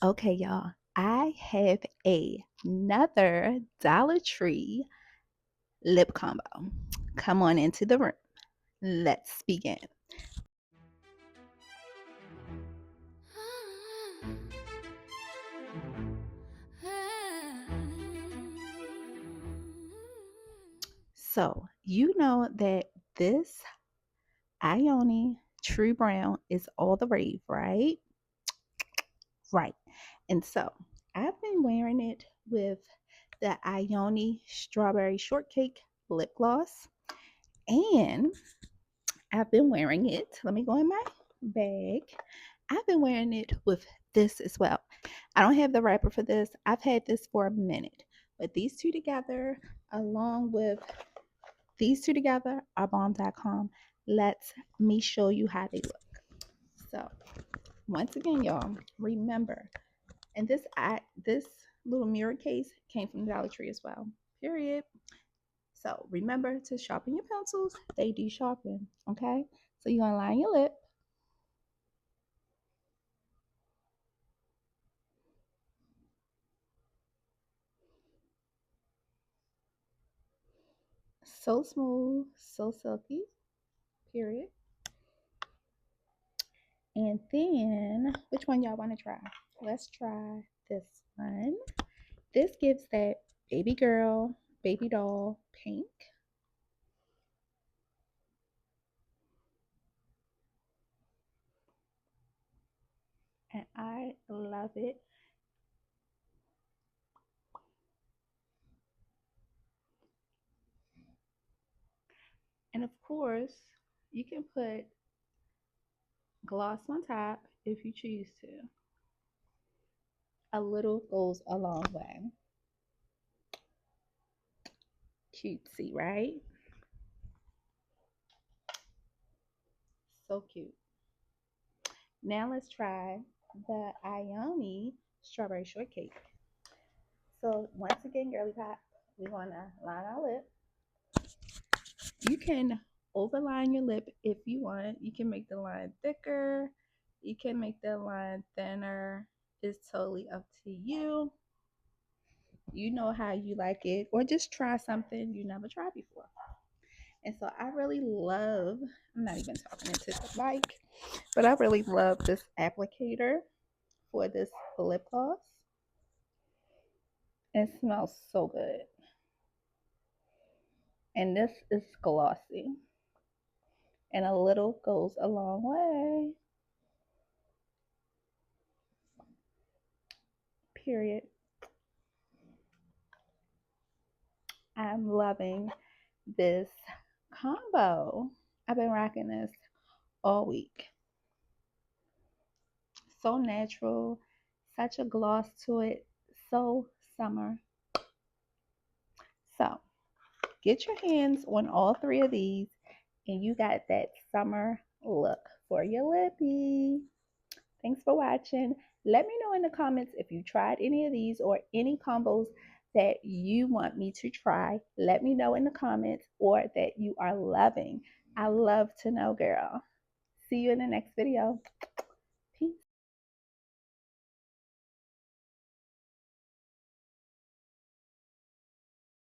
Okay, y'all, I have another Dollar Tree lip combo. Come on into the room. Let's begin. So, you know that this Ione True Brown is all the rave, right? Right. And so, I've been wearing it with the Ione Strawberry Shortcake Lip Gloss. And I've been wearing it. Let me go in my bag. I've been wearing it with this as well. I don't have the wrapper for this. I've had this for a minute. But these two together, along with these two together, are bomb.com. Let me show you how they look. So, once again, y'all, remember, and this little mirror case came from Dollar Tree as well. Period. So remember to sharpen your pencils. They do sharpen. Okay. So you're gonna line your lip. So smooth, so silky. Period. And then, which one y'all want to try? Let's try this one. This gives that baby girl, baby doll pink. And I love it. And of course, you can put gloss on top if you choose to. A little goes a long way. Cutesy, right? So cute. Now let's try the Ioni strawberry shortcake. So once again, girly pop, we want to line our lip. You can overline your lip if you want. You can make the line thicker. You can make the line thinner. It's totally up to you. You know how you like it, or just try something you never tried before. And so I really love, I'm not even talking into the mic, but I really love this applicator for this lip gloss. It smells so good. And this is glossy. And a little goes a long way. Period. I'm loving this combo. I've been rocking this all week. So natural, such a gloss to it, so summer. So get your hands on all three of these, and you got that summer look for your lippy. Thanks for watching. Let me know in the comments if you tried any of these or any combos that you want me to try. Let me know in the comments or that you are loving. I love to know, girl. See you in the next video.